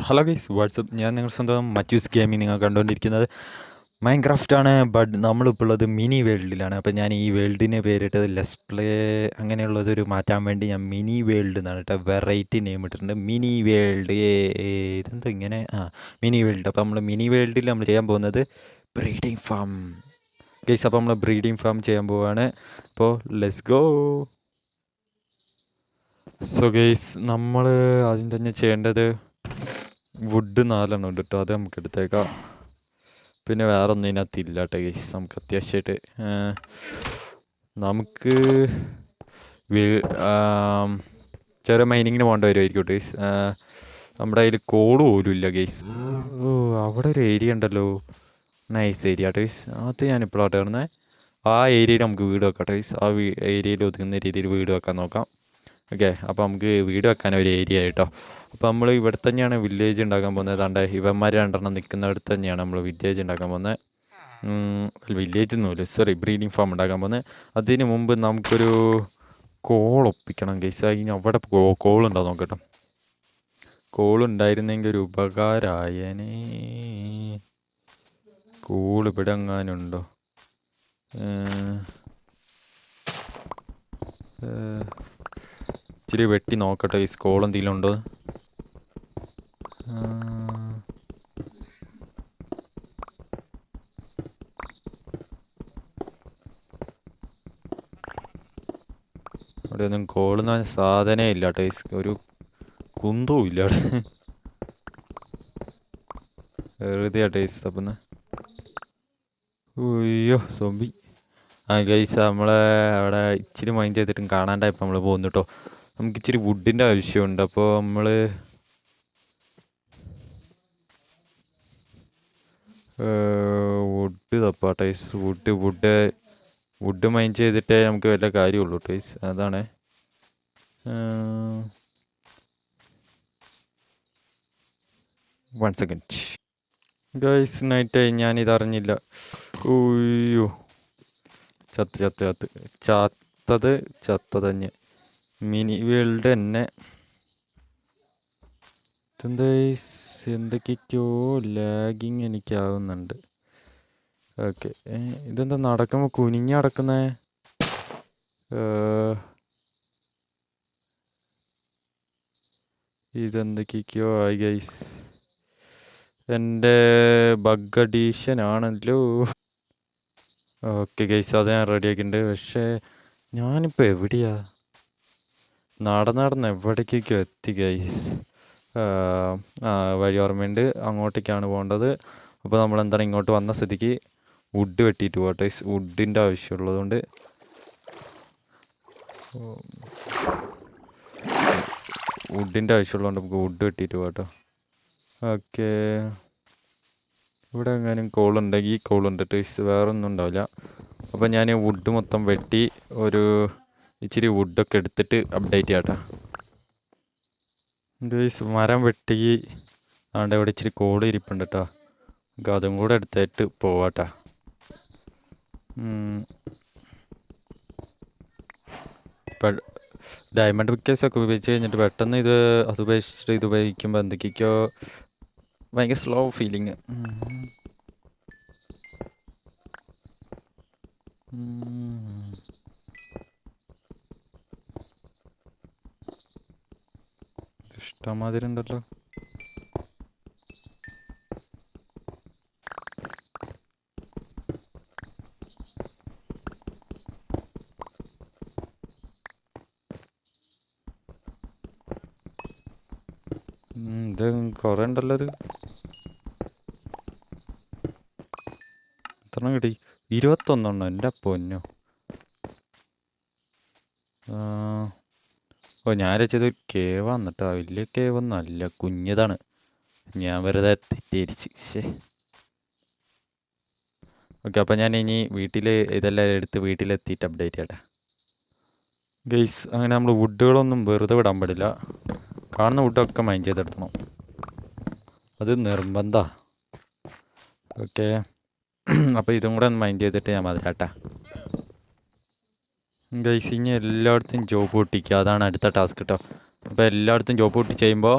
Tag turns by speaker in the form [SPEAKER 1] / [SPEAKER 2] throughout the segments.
[SPEAKER 1] Hello guys WhatsApp, ഞാൻ നിങ്ങൾ സ്വന്തം മച്ചൂസ് ഗെയിമിംഗ് നിങ്ങൾ കണ്ടുകൊണ്ടിരിക്കുന്നത് മൈൻക്രാഫ്റ്റാണ്. ബട്ട് നമ്മളിപ്പോൾ ഉള്ളത് മിനി വേൾഡിലാണ്. അപ്പോൾ ഞാൻ ഈ വേൾഡിന് പേരിട്ടത് ലെസ് പ്ലേ അങ്ങനെയുള്ളതൊരു മാറ്റാൻ വേണ്ടി ഞാൻ മിനി വേൾഡ് എന്നാണ് കേട്ടോ വെറൈറ്റി നെയിം ഇട്ടിട്ടുണ്ട്. മിനി വേൾഡ് ഇതെന്താ ഇങ്ങനെ മിനി വേൾഡ്. അപ്പോൾ നമ്മൾ മിനി വേൾഡിൽ നമ്മൾ ചെയ്യാൻ പോകുന്നത് ബ്രീഡിംഗ് ഫാം ഗൈസ്. അപ്പോൾ നമ്മൾ ബ്രീഡിംഗ് ഫാം ചെയ്യാൻ പോവുകയാണ്. അപ്പോൾ ലെറ്റ്സ് ഗോ. സോ ഗൈസ്, നമ്മൾ ആദ്യം തന്നെ ചെയ്യേണ്ടത് വുഡ് 4 ഉണ്ട് കേട്ടോ, അത് നമുക്ക് എടുത്തേക്കാം. പിന്നെ വേറെ ഒന്നും ഇതിനകത്തില്ല കേട്ടോ ഗൈസ്. നമുക്ക് അത്യാവശ്യമായിട്ട് നമുക്ക് ചെറിയ മൈനിങ്ങിന് പോകേണ്ട വരുമായിരിക്കും ഗൈസ്. നമ്മുടെ കയ്യിൽ കോഡ് പോലും ഇല്ല ഗൈസ്. ഓ, അവിടെ ഒരു ഏരിയ ഉണ്ടല്ലോ, നൈസ് ഏരിയ കേട്ടോ ഗൈസ്. അത് ഞാനിപ്പോഴാണ് കയറുന്നത്. ആ ഏരിയയിൽ നമുക്ക് വീട് വെക്കാം കേട്ടോ ഗൈസ്. ആ ഏരിയയിൽ ഒതുങ്ങുന്ന രീതിയിൽ വീട് വെക്കാൻ നോക്കാം. ഓക്കെ, അപ്പോൾ നമുക്ക് വീട് വെക്കാൻ ഒരു ഏരിയ കേട്ടോ. അപ്പോൾ നമ്മൾ ഇവിടെ തന്നെയാണ് വില്ലേജ് ഉണ്ടാക്കാൻ പോകുന്നത്. അതാണ്ട് ഇവന്മാർ 2 നിൽക്കുന്നിടത്ത് തന്നെയാണ് നമ്മൾ വില്ലേജ് ഉണ്ടാക്കാൻ പോകുന്നത്. വില്ലേജ് ഒന്നുമില്ല, സോറി, ബ്രീഡിംഗ് ഫാം ഉണ്ടാക്കാൻ പോകുന്നത്. അതിന് മുമ്പ് നമുക്കൊരു കോൾ ഒപ്പിക്കണം ഗൈസ്. അതിന് അവിടെ കോളുണ്ടോ നോക്കട്ടോ. കോളുണ്ടായിരുന്നെങ്കിൽ ഒരു ഉപകാരമായേനെ. കോൾ ഇവിടെ എങ്ങാനുണ്ടോ? ഇച്ചിരി വെട്ടി നോക്കട്ടെ ഈ കോൾ എന്തെങ്കിലും ഉണ്ടോ. അവിടെ ഒന്നും കോളെന്ന് പറഞ്ഞ സാധനമേ ഇല്ല കേട്ടോ. ഒരു കുന്തവും ഇല്ല അവിടെ. വെറുതെ ടേസ്റ്റ് തപ്പുന്ന. അയ്യോ സോംബി. ഗൈസ്, നമ്മളെ അവിടെ ഇച്ചിരി മൈൻഡ് ചെയ്തിട്ടും കാണാണ്ടായപ്പോൾ നമ്മൾ പോകുന്നു കേട്ടോ. നമുക്ക് ഇച്ചിരി വുഡിൻ്റെ ആവശ്യമുണ്ട്. അപ്പോൾ നമ്മൾ വുഡ് തപ്പാ ടൈസ്. വുഡ് മൈൻഡ് ചെയ്തിട്ടേ നമുക്ക് വല്ല കാര്യമുള്ളൂ ടൈസ്. അതാണ്. വൺ സെക്കൻഡ് ഗൈസ്, നൈറ്റായി, ഞാനിതറിഞ്ഞില്ല. ഓയ്യോ, ചത്തത് തന്നെ. മിനി വേൾഡ് തന്നെ. എന്തൊക്കെയോ ലാഗിങ് എനിക്കാവുന്നുണ്ട്. ഓക്കെ, ഇതെന്താ നടക്കുമ്പോൾ കുനിഞ്ഞ് നടക്കുന്നേ? ഇതെന്തൊക്കെയോ ആയി ഗൈസ്. എൻ്റെ ബഗ് അഡീഷൻ ആണല്ലോ. ഓക്കെ ഗൈസ്, അത് ഞാൻ റെഡിയാക്കിയിട്ടുണ്ട്. പക്ഷേ ഞാനിപ്പോൾ എവിടെയാ? നടന്ന് എവിടേക്കോ എത്തി ഗൈസ്. വഴി ഓർമ്മയുണ്ട്, അങ്ങോട്ടേക്കാണ് പോകേണ്ടത്. അപ്പോൾ നമ്മൾ എന്താണ് ഇങ്ങോട്ട് വന്ന സ്ഥിതിക്ക് വുഡ് വെട്ടിയിട്ട് പോകട്ടെ. വുഡിൻ്റെ ആവശ്യമുള്ളതുകൊണ്ട് നമുക്ക് വുഡ് വെട്ടിയിട്ട് പോകട്ടോ. ഓക്കെ, ഇവിടെ എങ്ങാനും കോളുണ്ടെങ്കിൽ ഈ കോളുണ്ട് ടേസ്റ്റ്, വേറെ ഒന്നും ഉണ്ടാവില്ല. അപ്പോൾ ഞാൻ വുഡ് മൊത്തം വെട്ടി ഒരു ഇച്ചിരി വുഡൊക്കെ എടുത്തിട്ട് അപ്ഡേറ്റ് ചെയ്യാട്ടോ ഗൈസ്. മരം വെട്ടി അതുകൊണ്ട് ഇവിടെ ഇച്ചിരി കോൾ ഇരിപ്പുണ്ട് കേട്ടോ. നമുക്ക് അതും കൂടെ എടുത്തിട്ട് പോവാട്ടാ. ഡയമണ്ട് പിക്കേഴ്സൊക്കെ ഉപയോഗിച്ച് കഴിഞ്ഞിട്ട് പെട്ടെന്ന് അത് ഉപയോഗിച്ചിട്ട് ഇത് ഉപയോഗിക്കുമ്പോൾ എന്തൊക്കെയൊക്കെയോ ഭയങ്കര സ്ലോ ഫീലിങ്. ഇഷ്ടമാതിരി ഉണ്ടല്ലോ. ഇത് കുറേ ഉണ്ടല്ലോ. ഇത് എത്ര കിട്ടി? 21. എൻ്റെ പൊന്നോ. ഞാൻ വെച്ചത് കേവാന്ന് കേട്ടോ. വലിയ കേവൊന്നും അല്ല, കുഞ്ഞതാണ്. ഞാൻ വെറുതെ തെറ്റിദ്ധരിച്ച്. ഓക്കെ, അപ്പോൾ ഞാൻ ഇനി ഇതെല്ലാം എടുത്ത് വീട്ടിലെത്തിയിട്ട് അപ്ഡേറ്റ് ചെയ്യട്ടെ ഗൈസ്. അങ്ങനെ നമ്മൾ വുഡുകളൊന്നും വെറുതെ വിടാൻ പാടില്ല. കാണുന്ന വുഡൊക്കെ മൈൻഡ് ചെയ്തെടുക്കണം, അത് നിർബന്ധമാണ്. ഓക്കെ, അപ്പോൾ ഇതും കൂടെ ഒന്ന് മൈൻഡ് ചെയ്തിട്ട് ഞാൻ മതിലാട്ടാ ഗൈസ്. ഇനി എല്ലായിടത്തും ജോബ് പൊട്ടിക്കുക, അതാണ് അടുത്ത ടാസ്ക് കേട്ടോ. അപ്പോൾ എല്ലായിടത്തും ജോബ് പൊട്ടി ചെയ്യുമ്പോൾ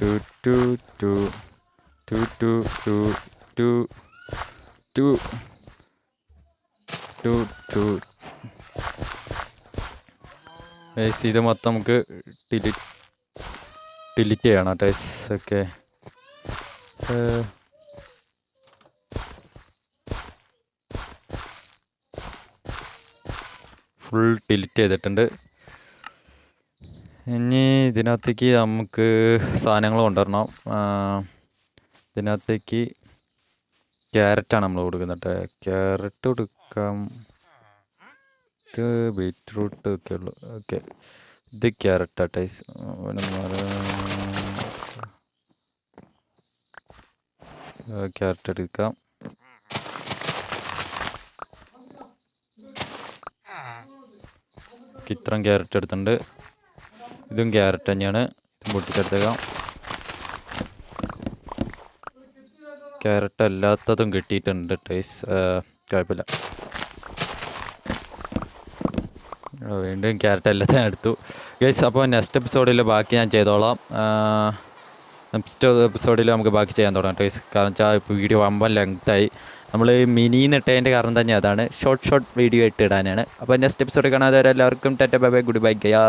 [SPEAKER 1] ടു ടു ടു ടു ടു ടു ടു ടു ടു ടു. ഇത് മൊത്തം നമുക്ക് ഡിലീറ്റ് ചെയ്യണം ടൈസ്. ഓക്കെ, ഫുൾ ഡിലീറ്റ് ചെയ്തിട്ടുണ്ട്. ഇനി ഇതിനകത്തേക്ക് നമുക്ക് സാധനങ്ങൾ കൊണ്ടുവരണം. ഇതിനകത്തേക്ക് ക്യാരറ്റാണ് നമ്മൾ കൊടുക്കുന്നത്. ക്യാരറ്റ് കൊടുക്കാം. ഇത് ബീറ്റ്റൂട്ട് ഒക്കെ ഉള്ളു. ഓക്കെ, ഇത് ക്യാരറ്റാ ടൈസ്. ക്യാരറ്റ് എടുക്കാം. ഇത്രയും ക്യാരറ്റ് എടുത്തിട്ടുണ്ട്. ഇതും ക്യാരറ്റ് തന്നെയാണ്. ഇതും പൊട്ടിച്ചെടുത്തേക്കാം. ക്യാരറ്റ് അല്ലാത്തതും കിട്ടിയിട്ടുണ്ട് ടൈസ്. കുഴപ്പമില്ല. വീണ്ടും ക്യാരറ്റ് എല്ലാത്തും എടുത്തു ഗൈസ്. അപ്പോൾ നെക്സ്റ്റ് എപ്പിസോഡിൽ ബാക്കി ഞാൻ ചെയ്തോളാം. നെക്സ്റ്റ് എപ്പിസോഡിൽ നമുക്ക് ബാക്കി ചെയ്യാൻ തുടങ്ങാം ടൈസ്. കാരണം വെച്ചാൽ ഇപ്പോൾ വീഡിയോ വമ്പൻ ലെങ്തായി. നമ്മൾ മിനിന്ന് ഇട്ടതിൻ്റെ കാരണം തന്നെ അതാണ്, ഷോർട്ട് വീഡിയോ ഇട്ട് ഇടാനാണ്. അപ്പോൾ നെക്സ്റ്റ് എപ്പിസോഡ് കാണാതെ എല്ലാവർക്കും tata bye bye good bye Gaya.